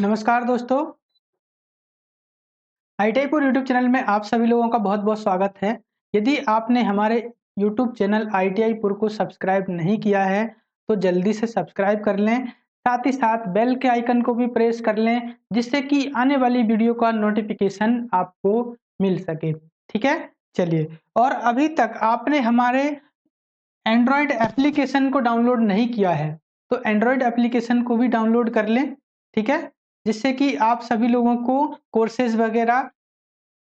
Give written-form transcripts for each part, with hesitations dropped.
नमस्कार दोस्तों, आईटीआईपुर YouTube channel में आप सभी लोगों का बहुत-बहुत स्वागत है। यदि आपने हमारे यूट्यूब चैनल आईटीआईपुर को सब्सक्राइब नहीं किया है, तो जल्दी से सब्सक्राइब कर लें। साथ ही साथ बेल के आइकन को भी प्रेस कर लें, जिससे कि आने वाली वीडियो का नोटिफ़िकेशन आपको मिल सके। ठीक है? चलिए, और अभी तक आपने हमारे एंड्रॉयड एप्लीकेशन को डाउनलोड नहीं किया है, तो एंड्रॉयड एप्लीकेशन को भी डाउनलोड कर लें, ठीक है? जिससे कि आप सभी लोगों को कोर्सेज़ वगैरह,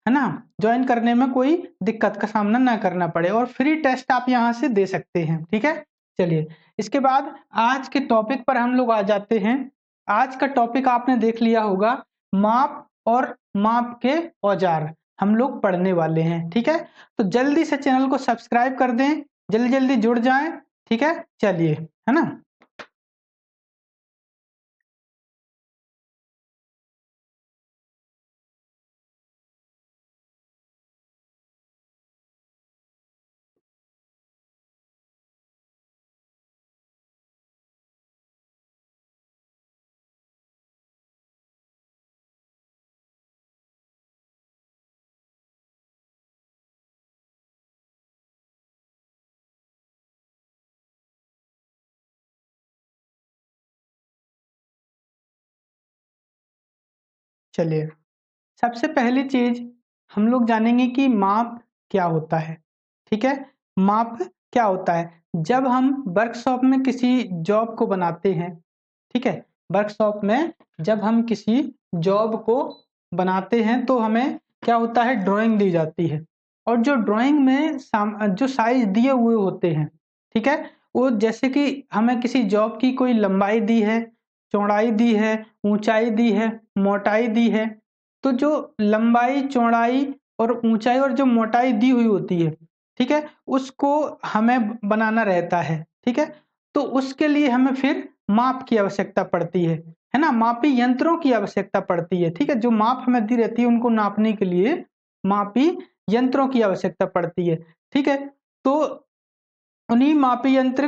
है ना, जॉइन करने में कोई दिक्कत का सामना ना करना पड़े और फ्री टेस्ट आप यहाँ से दे सकते हैं, ठीक है? चलिए, इसके बाद आज के टॉपिक पर हम लोग आ जाते हैं। आज का टॉपिक आपने देख लिया होगा, माप और माप के औजार हम लोग पढ़ने वाले हैं, ठीक है? तो जल्दी से चैनल को सब्सक्राइब कर दें, जल्दी-जल्दी जुड़ जाएँ, ठीक है? चलिए, है ना? चलिए, सबसे पहली चीज़ हम लोग जानेंगे कि माप क्या होता है, ठीक है? माप क्या होता है? जब हम वर्कशॉप में किसी जॉब को बनाते हैं, ठीक है? वर्कशॉप में जब हम किसी जॉब को बनाते हैं, तो हमें क्या होता है, ड्राइंग दी जाती है और जो ड्राइंग में जो साइज़ दिए हुए होते हैं, ठीक है? वो जैसे कि हमें किसी जॉब की कोई लंबाई दी है, चौड़ाई दी है, ऊँचाई दी है, मोटाई दी है, तो जो लंबाई, चौड़ाई और ऊँचाई और जो मोटाई दी हुई होती है, ठीक है? उसको हमें बनाना रहता है, ठीक है? तो उसके लिए हमें फिर माप की आवश्यकता पड़ती है ना? मापी यंत्रों की आवश्यकता पड़ती है, ठीक है? जो माप हमें दी रहती है उनको नापने के लिए मापी यंत्रों की आवश्यकता पड़ती है, ठीक है? तो उन्हीं मापी यंत्र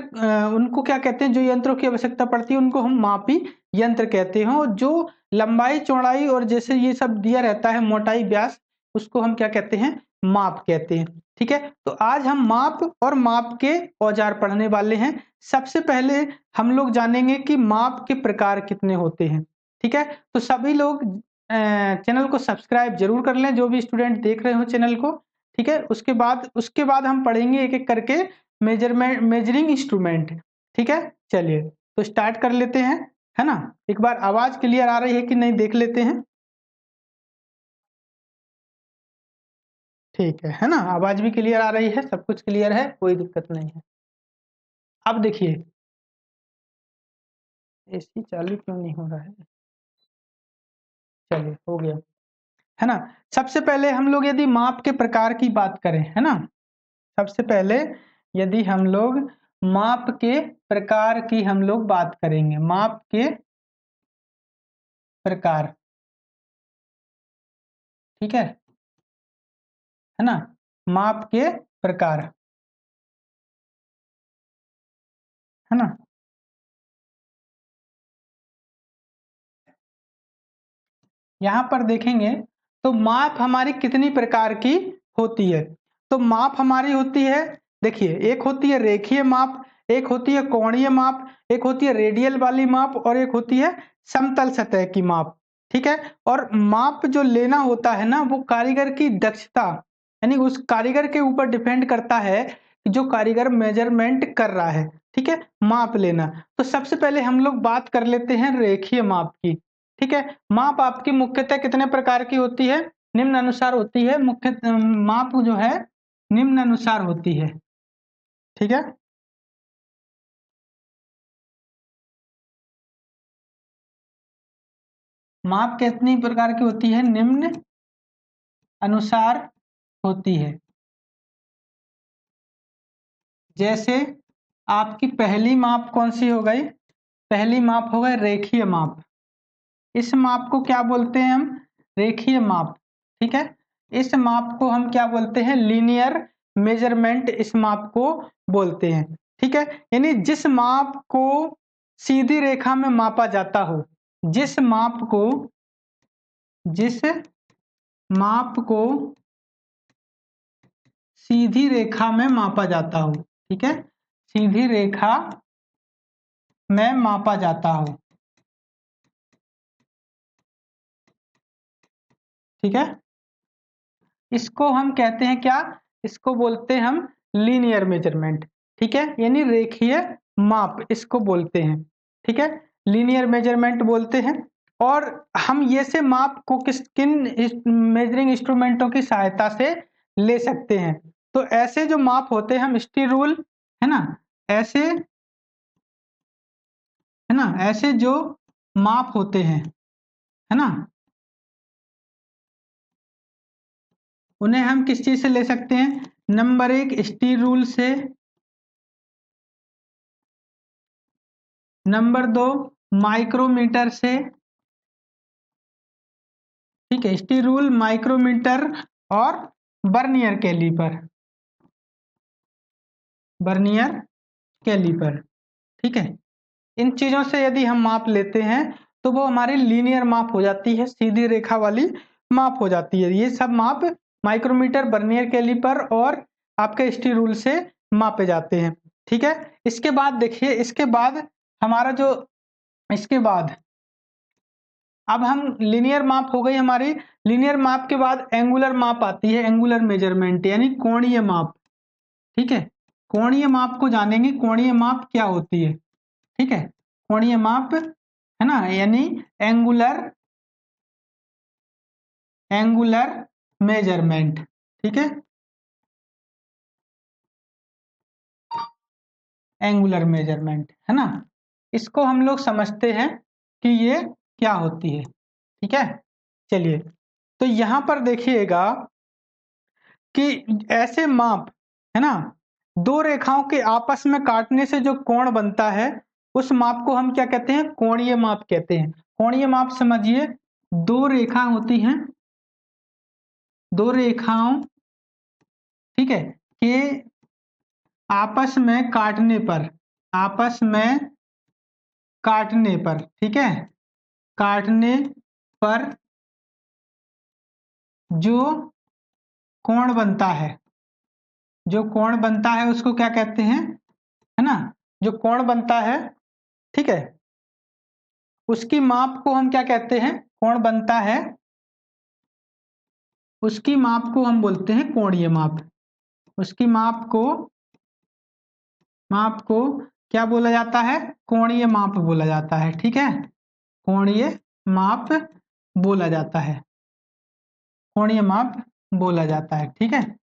उनको क्या कहते हैं, जो यंत्रों की आवश्यकता पड़ती है उनको हम मापी यंत्र कहते हैं, और जो लंबाई, चौड़ाई और जैसे ये सब दिया रहता है, मोटाई, व्यास, उसको हम क्या कहते हैं, माप कहते हैं, ठीक है? तो आज हम माप और माप के औजार पढ़ने वाले हैं। सबसे पहले हम लोग जानेंगे कि माप के प्रकार कितने होते हैं, ठीक है? तो सभी लोग चैनल को सब्सक्राइब ज़रूर कर लें, जो भी स्टूडेंट देख रहे हो चैनल को, ठीक है? उसके बाद हम पढ़ेंगे एक-एक करके मेजरिंग इंस्ट्रूमेंट, ठीक है? चलिए, तो स्टार्ट कर लेते हैं, है ना? एक बार आवाज़ क्लियर आ रही है कि नहीं देख लेते हैं, ठीक है ना? आवाज़ भी क्लियर आ रही है, सब कुछ क्लियर है, कोई दिक्कत नहीं है। अब देखिए, एसी चालू क्यों नहीं हो रहा है? चलिए, हो गया, है ना? सबसे पहले हम लोग यदि माप के प्रकार की बात करें, है ना? सबसे पहले यदि हम लोग माप के प्रकार की हम लोग बात करेंगे, माप के प्रकार, ठीक है ना? माप के प्रकार, है ना? यहाँ पर देखेंगे तो माप हमारी कितनी प्रकार की होती है। तो माप हमारी होती है, देखिए, एक होती है रेखीय माप, एक होती है कोणीय माप, एक होती है रेडियल वाली माप और एक होती है समतल सतह की माप, ठीक है? और माप जो लेना होता है ना, वो कारीगर की दक्षता, यानी उस कारीगर के ऊपर डिपेंड करता है कि जो कारीगर मेजरमेंट कर रहा है, ठीक है? माप लेना। तो सबसे पहले हम लोग बात कर लेते हैं रेखीय माप की, ठीक है? माप आपकी मुख्यतः कितने प्रकार की होती है? निम्नानुसार होती है। माप जो है निम्नानुसार होती है, ठीक है? माप कितनी प्रकार की होती है? निम्न अनुसार होती है। जैसे आपकी पहली माप कौन-सी हो गई? पहली माप हो गई रेखीय माप। इस माप को क्या बोलते हैं हम? रेखीय माप, ठीक है? इस माप को हम क्या बोलते हैं? लीनियर मेजरमेंट इस माप को बोलते हैं, ठीक है? यानी जिस माप को सीधी रेखा में मापा जाता हो, जिस माप को सीधी रेखा में मापा जाता हो, ठीक है, सीधी रेखा में मापा जाता हो, ठीक है, इसको हम कहते हैं क्या, इसको बोलते हैं हम लीनियर मेजरमेंट, ठीक है, यानी रेखीय माप इसको बोलते हैं, ठीक है, लीनियर मेजरमेंट बोलते हैं। और हम ये से माप को किन मेजरिंग इंस्ट्रूमेंटों की सहायता से ले सकते हैं, तो ऐसे जो माप होते हैं हम स्टील रूल, है ना, ऐसे जो माप होते हैं, है ना, उन्हें हम किस चीज से ले सकते हैं, नंबर 1 स्टील रूल से, नंबर 2 माइक्रोमीटर से, ठीक है, स्टील रूल, माइक्रोमीटर और वर्नियर कैलीपर, ठीक है, इन चीजों से यदि हम माप लेते हैं तो वो हमारी लीनियर माप हो जाती है, सीधी रेखा वाली माप हो जाती है। ये सब माप माइक्रोमीटर, वर्नियर कैलीपर और आपके स्टील रूल से मापे जाते हैं, ठीक है। इसके बाद देखिए, इसके बाद हमारा जो इसके बाद अब हम लीनियर माप हो गई हमारी, लीनियर माप के बाद एंगुलर माप आती है, एंगुलर मेजरमेंट यानी कोणीय माप, ठीक है, कोणीय माप को जानेंगे, कोणीय माप क्या होती है, ठीक है, कोणीय माप, है ना, यानी एंगुलर एंगुलर मेजरमेंट, ठीक है, एंगुलर मेजरमेंट, है ना, इसको हम लोग समझते हैं कि ये क्या होती है, ठीक है। चलिए, तो यहां पर देखिएगा कि ऐसे माप, है ना, दो रेखाओं के आपस में काटने से जो कोण बनता है उस माप को हम क्या कहते हैं, कोणीय माप कहते हैं। कोणीय माप समझिए, दो रेखा होती हैं, दो रेखाओं, ठीक है, के आपस में काटने पर, ठीक है, काटने पर जो कोण बनता है, जो कोण बनता है उसको क्या कहते हैं, है ना, जो कोण बनता है, ठीक है, उसकी माप को हम क्या कहते हैं, कोण बनता है उसकी माप को हम बोलते हैं कोणीय माप, उसकी माप को क्या बोला जाता है, कोणीय माप बोला जाता है, ठीक है, कोणीय माप बोला जाता है, कोणीय माप बोला जाता है, ठीक है।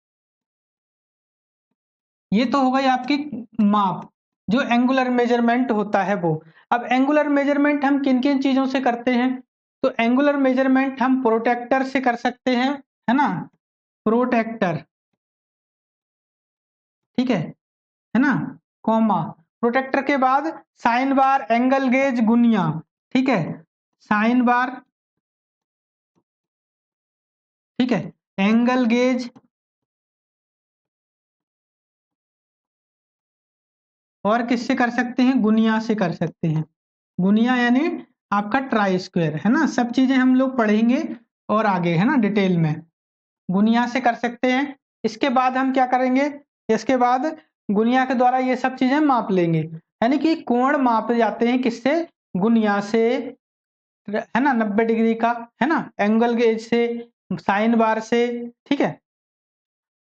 ये तो हो गई आपकी माप, जो एंगुलर मेजरमेंट होता है वो। अब एंगुलर मेजरमेंट हम किन किन चीजों से करते हैं, तो एंगुलर मेजरमेंट हम प्रोटेक्टर से कर सकते हैं, है ना, प्रोटेक्टर, ठीक है ना, कॉमा, प्रोटेक्टर के बाद साइन बार, एंगल गेज, गुनिया, ठीक है, साइन बार, ठीक है, एंगल गेज और किससे कर सकते हैं, गुनिया से कर सकते हैं, गुनिया यानी आपका ट्राई स्क्वायर, है ना, सब चीजें हम लोग पढ़ेंगे और आगे, है ना, डिटेल में गुनिया से कर सकते हैं। इसके बाद हम क्या करेंगे, इसके बाद गुनिया के द्वारा ये सब चीजें माप लेंगे, यानी कि कोण मापे जाते हैं किससे, गुनिया से, है ना, 90 डिग्री का, है ना, एंगल गेज से, साइन बार से, ठीक है,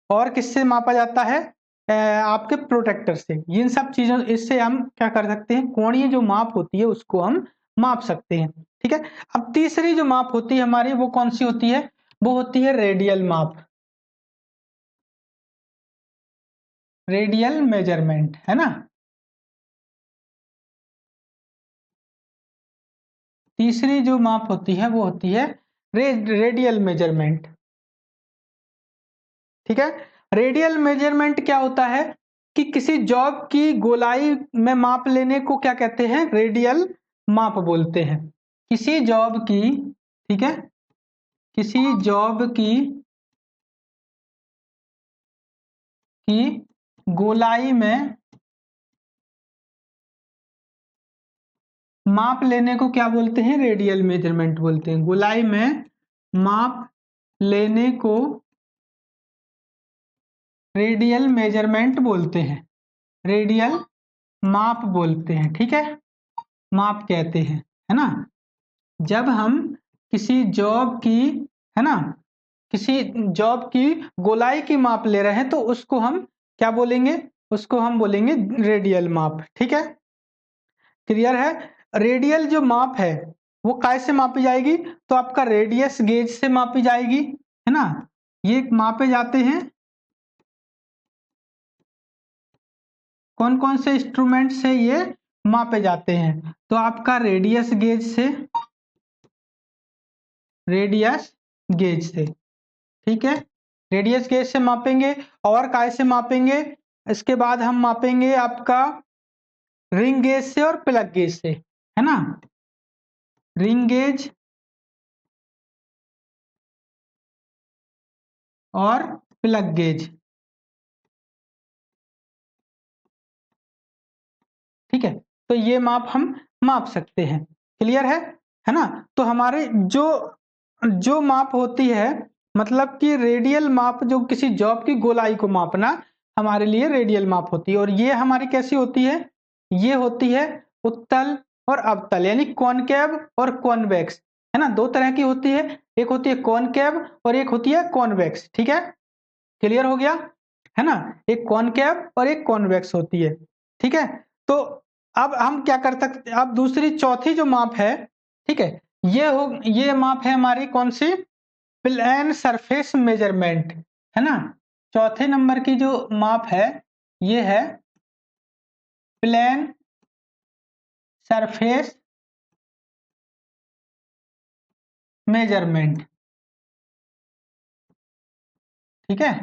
और किससे मापा जाता है, आपके प्रोटेक्टर से। इन सब चीजों इससे हम क्या कर सकते हैं, कोणीय जो माप होती है उसको हम माप सकते हैं, ठीक है। अब तीसरी जो माप होती है हमारी, वो कौन सी होती है, वो होती है रेडियल माप, रेडियल मेजरमेंट, है ना, तीसरी जो माप होती है वो होती है रेडियल मेजरमेंट, ठीक है। रेडियल मेजरमेंट क्या होता है कि किसी जॉब की गोलाई में माप लेने को क्या कहते हैं, रेडियल माप बोलते हैं। किसी जॉब की, ठीक है, किसी जॉब की गोलाई में माप लेने को क्या बोलते हैं? रेडियल मेजरमेंट बोलते हैं। गोलाई में माप लेने को रेडियल मेजरमेंट बोलते हैं, रेडियल माप बोलते हैं, ठीक है, माप कहते हैं, है ना। जब हम किसी जॉब की, है ना, किसी जॉब की गोलाई की माप ले रहे हैं तो उसको हम क्या बोलेंगे? उसको हम बोलेंगे रेडियल माप, ठीक है, क्लियर है। रेडियल जो माप है वो कैसे मापी जाएगी? तो आपका रेडियस गेज से मापी जाएगी, है ना, ये मापे जाते हैं। कौन कौन से इंस्ट्रूमेंट से ये मापे जाते हैं? तो आपका रेडियस गेज से, रेडियस गेज से, ठीक है, रेडियस गेज से मापेंगे। और कैसे मापेंगे? इसके बाद हम मापेंगे आपका रिंग गेज से और प्लग गेज से, है ना, रिंग गेज और प्लग गेज, ठीक है। तो ये माप हम माप सकते हैं, क्लियर है ना। तो हमारे जो जो माप होती है, मतलब कि रेडियल माप, जो किसी जॉब की गोलाई को मापना, हमारे लिए रेडियल माप होती है। और ये हमारी कैसी होती है? ये होती है उत्तल और अवतल, यानी कॉनकेव और कॉन्वेक्स, है ना, दो तरह की होती है। एक होती है कॉनकेव और एक होती है कॉन्वेक्स, ठीक है, क्लियर हो गया, है ना। एक कॉनकेव और एक कॉन्वेक्स होती है, ठीक है। तो अब हम क्या कर सकते हैं? अब दूसरी चौथी जो माप है, ठीक है, ये माप है हमारी कौन सी? प्लेन सरफेस मेजरमेंट, है ना। चौथे नंबर की जो माप है ये है प्लेन सरफेस मेजरमेंट, ठीक है,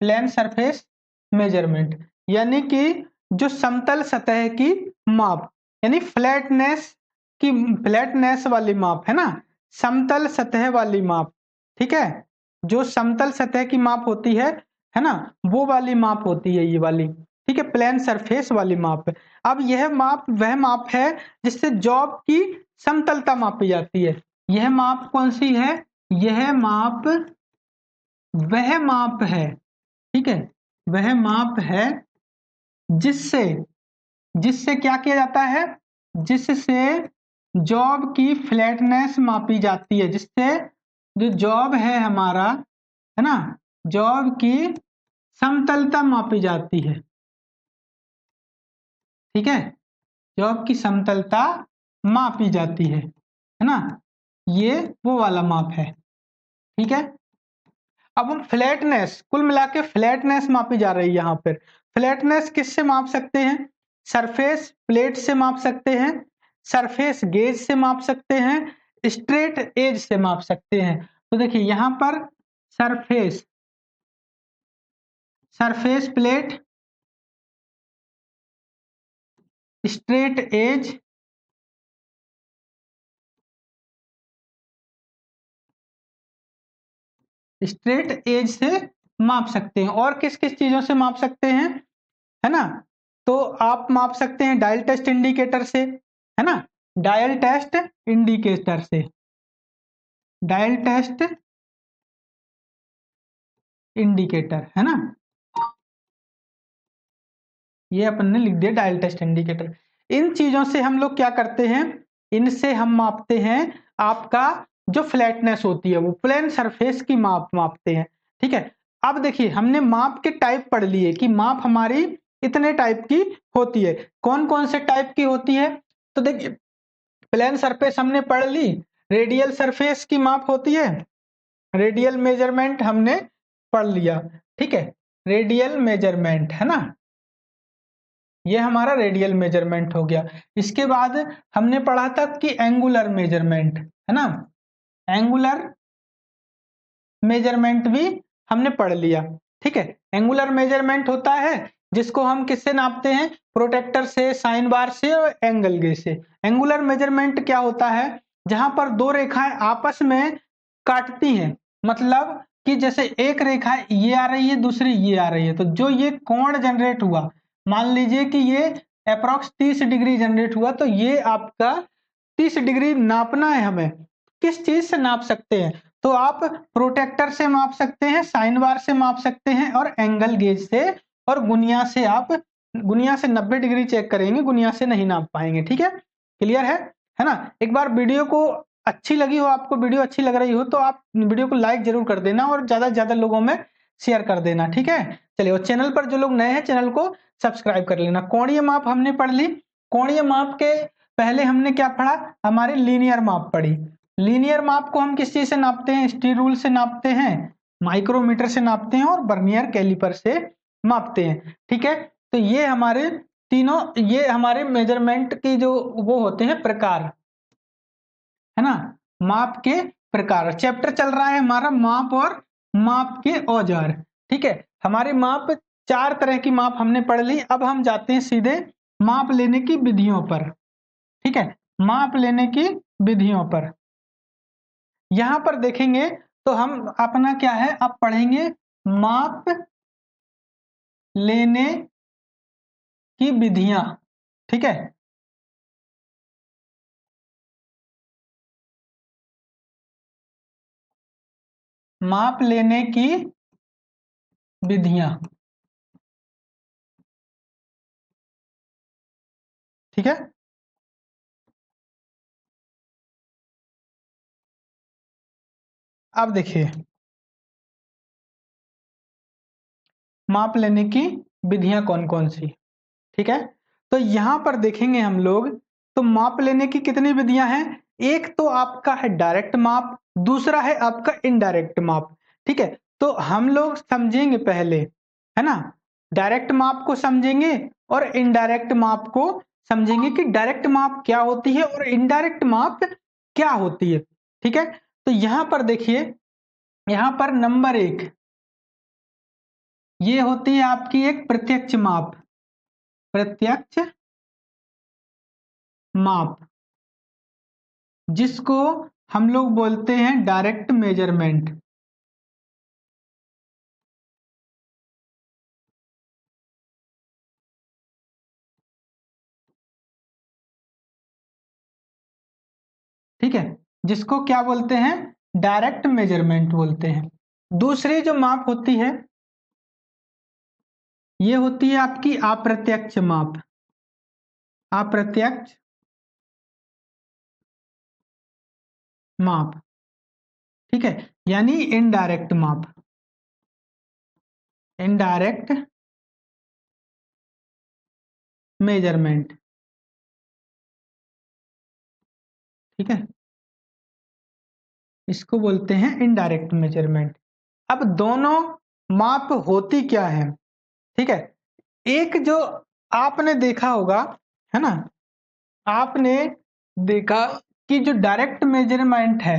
प्लेन सरफेस मेजरमेंट, यानी कि जो समतल सतह की माप, यानी फ्लैटनेस की, फ्लैटनेस वाली माप, है ना, समतल सतह वाली माप, ठीक है, जो समतल सतह की माप होती है ना, वो वाली माप होती है ये वाली, ठीक है, प्लेन सरफेस वाली माप। अब यह माप वह माप है जिससे जॉब की समतलता मापी जाती है। यह माप कौन सी है? यह माप वह माप है, ठीक है, वह माप है जिससे जिससे क्या किया जाता है? जिससे जॉब की फ्लैटनेस मापी जाती है, जिससे जो जॉब है हमारा, है ना, जॉब की समतलता मापी जाती है, ठीक है, जॉब की समतलता मापी जाती है ना, ये वो वाला माप है, ठीक है। अब हम फ्लैटनेस, कुल मिला के फ्लैटनेस मापी जा रही है यहाँ पर। फ्लैटनेस किससे माप सकते हैं? सरफेस प्लेट से माप सकते हैं, सरफेस गेज से माप सकते हैं, स्ट्रेट एज से माप सकते हैं। तो देखिए यहाँ पर surface, surface plate, straight edge, straight edge से माप सकते हैं। और किस किस चीजों से माप सकते हैं, है ना, तो आप माप सकते हैं डायल टेस्ट इंडिकेटर से, है ना, डायल टेस्ट इंडिकेटर से, डायल टेस्ट इंडिकेटर, है ना, ये अपन ने लिख दिया डायल टेस्ट इंडिकेटर। इन चीजों से हम लोग क्या करते हैं? इनसे हम मापते हैं आपका जो फ्लैटनेस होती है, वो प्लेन सरफेस की माप मापते हैं, ठीक है। अब देखिए हमने माप के टाइप पढ़ लिए कि माप हमारी इतने टाइप की होती है। कौन कौन से टाइप की होती है? तो देखिए प्लेन सरफेस हमने पढ़ ली, रेडियल सरफेस की माप होती है, रेडियल मेजरमेंट हमने पढ़ लिया, ठीक है, रेडियल मेजरमेंट, है ना, ये हमारा रेडियल मेजरमेंट हो गया। इसके बाद हमने पढ़ा था कि एंगुलर मेजरमेंट, है ना, एंगुलर मेजरमेंट भी हमने पढ़ लिया, ठीक है। एंगुलर मेजरमेंट होता है जिसको हम किससे नापते हैं? प्रोटेक्टर से, साइन बार से और एंगल गेज से। एंगुलर मेजरमेंट क्या होता है? जहां पर दो रेखाएं आपस में काटती हैं, मतलब कि जैसे एक रेखा ये आ रही है, दूसरी ये आ रही है, तो जो ये कोण जनरेट हुआ, मान लीजिए कि ये अप्रॉक्स 30 डिग्री जनरेट हुआ, तो ये आपका 30 डिग्री नापना है हमें। किस चीज से नाप सकते हैं? तो आप प्रोटेक्टर से माप सकते हैं, साइन बार से माप सकते हैं, और एंगल गेज से, और गुनिया से। आप गुनिया से 90 डिग्री चेक करेंगे, गुनिया से नहीं नाप पाएंगे। ठीक है, क्लियर है ना? एक बार वीडियो को अच्छी लगी हो, आपको वीडियो अच्छी लग रही हो, तो आप वीडियो को लाइक जरूर कर देना और ज्यादा से ज्यादा लोगों में शेयर कर देना। ठीक है, चलिए, और चैनल पर जो लोग नए हैं चैनल को सब्सक्राइब कर लेना। कोणीय माप हमने पढ़ ली। कोणीय माप के पहले हमने क्या पढ़ा? हमारे लीनियर माप पढ़ी। लीनियर माप को हम किस चीज से नापते हैं? स्टील रूल से नापते हैं, माइक्रोमीटर से नापते हैं, और बर्नियर कैलिपर से मापते हैं। ठीक है, तो ये हमारे तीनों, ये हमारे मेजरमेंट की जो वो होते हैं प्रकार, है ना, माप के प्रकार। चैप्टर चल रहा है हमारा माप और माप के औजार। ठीक है, हमारे माप, 4 तरह की माप हमने पढ़ ली। अब हम जाते हैं सीधे माप लेने की विधियों पर। ठीक है, माप लेने की विधियों पर यहां पर देखेंगे तो हम अपना क्या है, अब पढ़ेंगे माप लेने की विधियां। ठीक है, माप लेने की विधियां। ठीक है, अब देखिए माप लेने की विधियां कौन कौन सी। ठीक है, तो यहां पर देखेंगे हम लोग, तो माप लेने की कितनी विधियां हैं? एक तो आपका है डायरेक्ट माप, दूसरा है आपका इनडायरेक्ट माप। ठीक है, तो हम लोग समझेंगे पहले, है ना, डायरेक्ट माप को समझेंगे और इनडायरेक्ट माप को समझेंगे कि डायरेक्ट माप क्या होती है और इनडायरेक्ट माप क्या होती है। ठीक है, तो यहां पर देखिए, यहां पर नंबर 1 ये होती है आपकी एक प्रत्यक्ष माप। प्रत्यक्ष माप, जिसको हम लोग बोलते हैं डायरेक्ट मेजरमेंट। ठीक है, जिसको क्या बोलते हैं? डायरेक्ट मेजरमेंट बोलते हैं। दूसरी जो माप होती है, ये होती है आपकी अप्रत्यक्ष माप। अप्रत्यक्ष माप, ठीक है, यानी इनडायरेक्ट माप। Indirect measurement. ठीक है, इसको बोलते हैं इनडायरेक्ट मेजरमेंट। अब दोनों माप होती क्या है? ठीक है, एक जो आपने देखा होगा, है ना, आपने देखा कि जो डायरेक्ट मेजरमेंट है,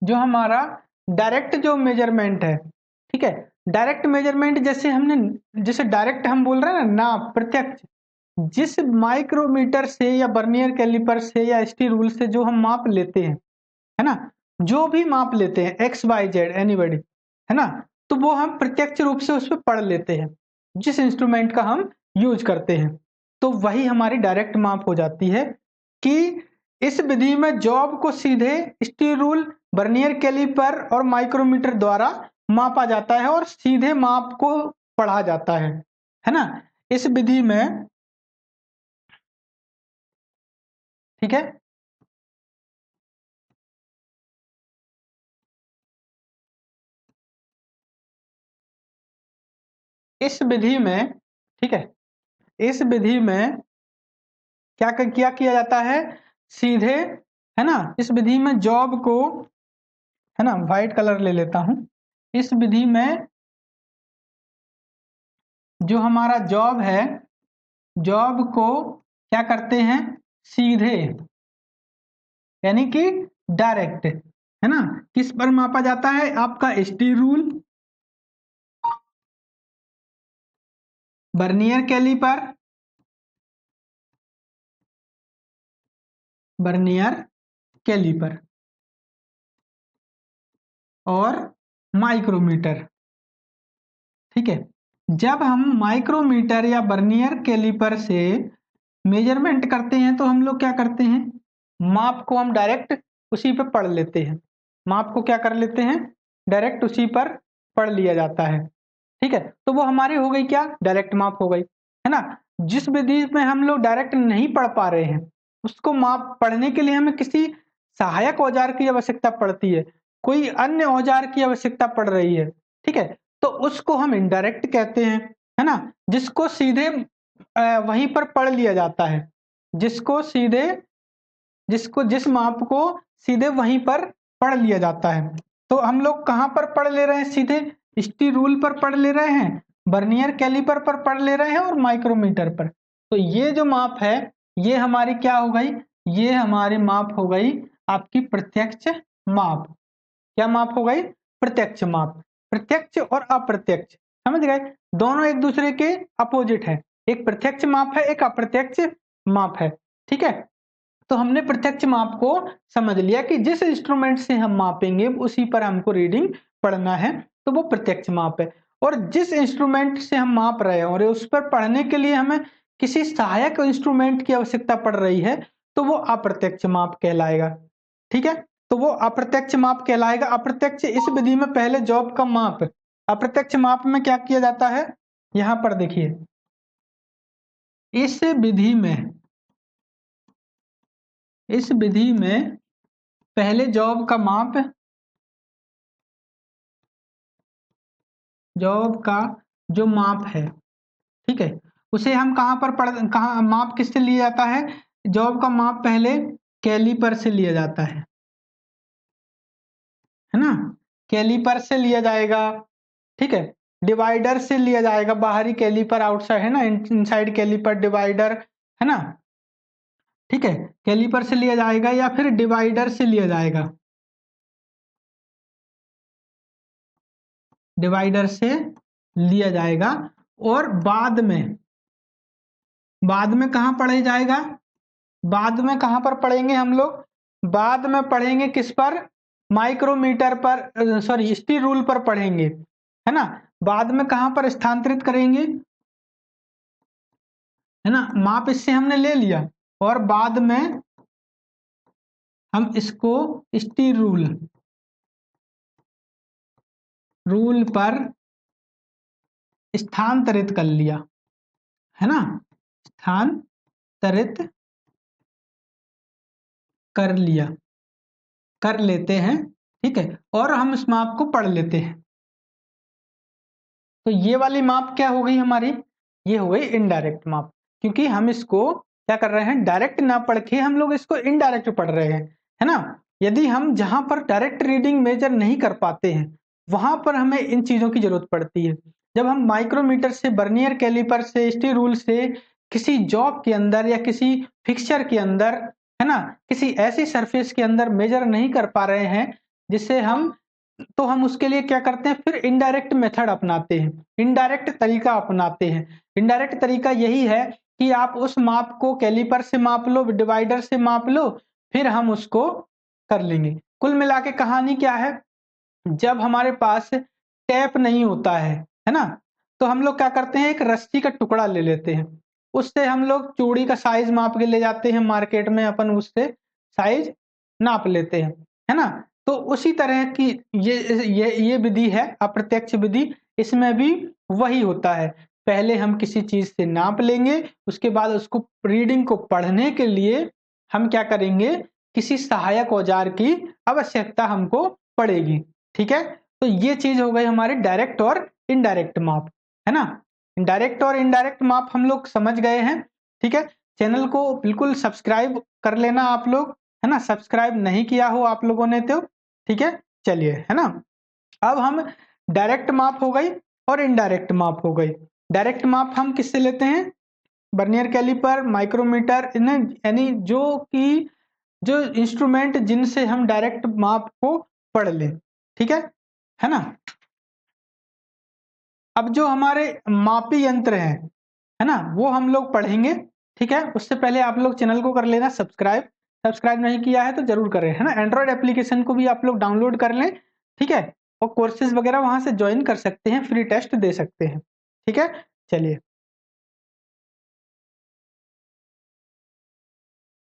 जो हमारा डायरेक्ट जो मेजरमेंट है, ठीक है, डायरेक्ट मेजरमेंट जैसे हमने, जैसे डायरेक्ट हम बोल रहे हैं ना, नाप, प्रत्यक्ष, जिस माइक्रोमीटर से या बर्नियर कैलिपर से या स्टील रूल से जो हम माप लेते हैं, है ना, जो भी माप लेते हैं, एक्स वाई जेड एनीबडी, है ना, तो वो हम प्रत्यक्ष रूप से उस पर पढ़ लेते हैं, जिस इंस्ट्रूमेंट का हम यूज करते हैं, तो वही हमारी डायरेक्ट माप हो जाती है। कि इस विधि में जॉब को सीधे स्टील रूल, बर्नियर कैलिपर और माइक्रोमीटर द्वारा मापा जाता है और सीधे माप को पढ़ा जाता है ना, इस विधि में। ठीक है, इस विधि में, ठीक है, इस विधि में क्या किया जाता है? सीधे, है ना, इस विधि में जॉब को, है ना, व्हाइट कलर ले लेता हूं। इस विधि में जो हमारा जॉब है, जॉब को क्या करते हैं? सीधे, यानी कि डायरेक्ट, है ना, किस पर मापा जाता है? आपका steel rule, vernier caliper, vernier caliper और माइक्रोमीटर। ठीक है, जब हम माइक्रोमीटर या वर्नियर कैलिपर से मेजरमेंट करते हैं तो हम लोग क्या करते हैं, माप को हम डायरेक्ट उसी पर पढ़ लेते हैं। माप को क्या कर लेते हैं, डायरेक्ट उसी पर पढ़ लिया जाता है। ठीक है, तो वो हमारी हो गई क्या, डायरेक्ट माप हो गई, है ना। जिस विधि में हम लोग डायरेक्ट नहीं पढ़ पा रहे हैं उसको माप पढ़ने के लिए हमें किसी सहायक औजार की आवश्यकता पड़ती है, कोई अन्य औजार की आवश्यकता पड़ रही है। ठीक है, तो उसको हम इनडायरेक्ट कहते हैं, है ना, जिसको सीधे वहीं पर पढ़ लिया जाता है, जिसको सीधे जिसको जिस माप को सीधे वहीं पर पढ़ लिया जाता है। तो हम लोग कहाँ पर पढ़ ले रहे हैं, सीधे स्टी रूल पर पढ़ ले रहे हैं, वर्नियर कैलिपर पर पढ़ ले रहे हैं और माइक्रोमीटर पर। तो ये जो माप है ये हमारी क्या हो गई, ये हमारी माप हो गई आपकी प्रत्यक्ष माप। क्या माप हो गई, प्रत्यक्ष माप। प्रत्यक्ष और अप्रत्यक्ष, समझ गए, दोनों एक दूसरे के अपोजिट है, एक प्रत्यक्ष माप है एक अप्रत्यक्ष माप है। ठीक है, तो हमने प्रत्यक्ष माप को समझ लिया कि जिस इंस्ट्रूमेंट से हम मापेंगे उसी पर हमको रीडिंग पढ़ना है, तो वो प्रत्यक्ष माप है। और जिस इंस्ट्रूमेंट से हम माप रहे हैं और उस पर पढ़ने के लिए हमें किसी सहायक इंस्ट्रूमेंट की आवश्यकता पड़ रही है तो वो अप्रत्यक्ष माप कहलाएगा। ठीक है, तो वो अप्रत्यक्ष माप कहलाएगा। अप्रत्यक्ष इस विधि में पहले जॉब का माप, अप्रत्यक्ष माप में क्या किया जाता है, यहां पर देखिए, इस विधि में पहले जॉब का माप, जॉब का जो माप है, ठीक है, उसे हम कहाँ माप किससे लिया जाता है, जॉब का माप पहले कैलिपर से लिया जाता है ना, कैलिपर से लिया जाएगा। ठीक है, डिवाइडर से लिया जाएगा, बाहरी कैलिपर आउटसाइड है ना, इनसाइड कैलिपर डिवाइडर है ना। ठीक है, कैलिपर से लिया जाएगा या फिर डिवाइडर से लिया जाएगा, डिवाइडर से लिया जाएगा। और बाद में कहां पढ़े जाएगा, बाद में कहां पर पढ़ेंगे हम लोग, बाद में पढ़ेंगे किस पर, माइक्रोमीटर पर, सॉरी स्टी रूल पर पढ़ेंगे, है ना। बाद में कहां पर स्थानांतरित करेंगे, है ना, माप इससे हमने ले लिया और बाद में हम इसको स्टी रूल पर स्थानांतरित कर लिया, है ना, स्थानांतरित कर लिया, कर लेते हैं। ठीक है, और हम इस माप को पढ़ लेते हैं। तो ये वाली माप क्या हो गई हमारी, ये हो गई इनडायरेक्ट माप, क्योंकि हम इसको क्या कर रहे हैं, डायरेक्ट ना पढ़ के हम लोग इसको इनडायरेक्ट पढ़ रहे हैं, है ना। यदि हम जहां पर डायरेक्ट रीडिंग मेजर नहीं कर पाते हैं वहां पर हमें इन चीजों की जरूरत पड़ती है। जब हम माइक्रोमीटर से, वर्नियर कैलिपर से, स्टी रूल से किसी जॉब के अंदर या किसी फिक्सचर के अंदर, है ना, किसी ऐसी सरफेस के अंदर मेजर नहीं कर पा रहे हैं जिससे हम, तो हम उसके लिए क्या करते हैं, फिर इनडायरेक्ट मेथड अपनाते हैं, इनडायरेक्ट तरीका अपनाते हैं। इनडायरेक्ट तरीका यही है कि आप उस माप को कैलिपर से माप लो, डिवाइडर से माप लो, फिर हम उसको कर लेंगे। कुल मिला के कहानी क्या है, जब हमारे पास टेप नहीं होता है ना, तो हम लोग क्या करते हैं, एक रस्सी का टुकड़ा ले लेते हैं, उससे हम लोग चूड़ी का साइज माप के ले जाते हैं मार्केट में, अपन उससे साइज नाप लेते हैं, है ना। तो उसी तरह की ये विधि है अप्रत्यक्ष विधि, इसमें भी वही होता है। पहले हम किसी चीज से नाप लेंगे, उसके बाद उसको रीडिंग को पढ़ने के लिए हम क्या करेंगे, किसी सहायक औजार की आवश्यकता हमको पड़ेगी। ठीक है, तो ये चीज हो गई हमारी डायरेक्ट और इनडायरेक्ट माप, है ना। डायरेक्ट और इनडायरेक्ट माप हम लोग समझ गए हैं। ठीक है, चैनल को बिल्कुल सब्सक्राइब कर लेना आप लोग, है ना, सब्सक्राइब नहीं किया हो आप लोगों ने तो। ठीक है, चलिए, है ना, अब हम डायरेक्ट माप हो गई और इनडायरेक्ट माप हो गई। डायरेक्ट माप हम किससे लेते हैं, वर्नियर कैलिपर, माइक्रोमीटर, यानी जो इंस्ट्रूमेंट जिनसे हम डायरेक्ट माप को पढ़ लें। ठीक है ना। अब जो हमारे मापी यंत्र हैं, है ना, वो हम लोग पढ़ेंगे। ठीक है, उससे पहले आप लोग चैनल को कर लेना सब्सक्राइब, सब्सक्राइब नहीं किया है तो जरूर करें, है ना। एंड्रॉइड एप्लीकेशन को भी आप लोग डाउनलोड कर लें, ठीक है, और कोर्सेज वगैरह वहां से ज्वाइन कर सकते हैं, फ्री टेस्ट दे सकते हैं। ठीक है? चलिए।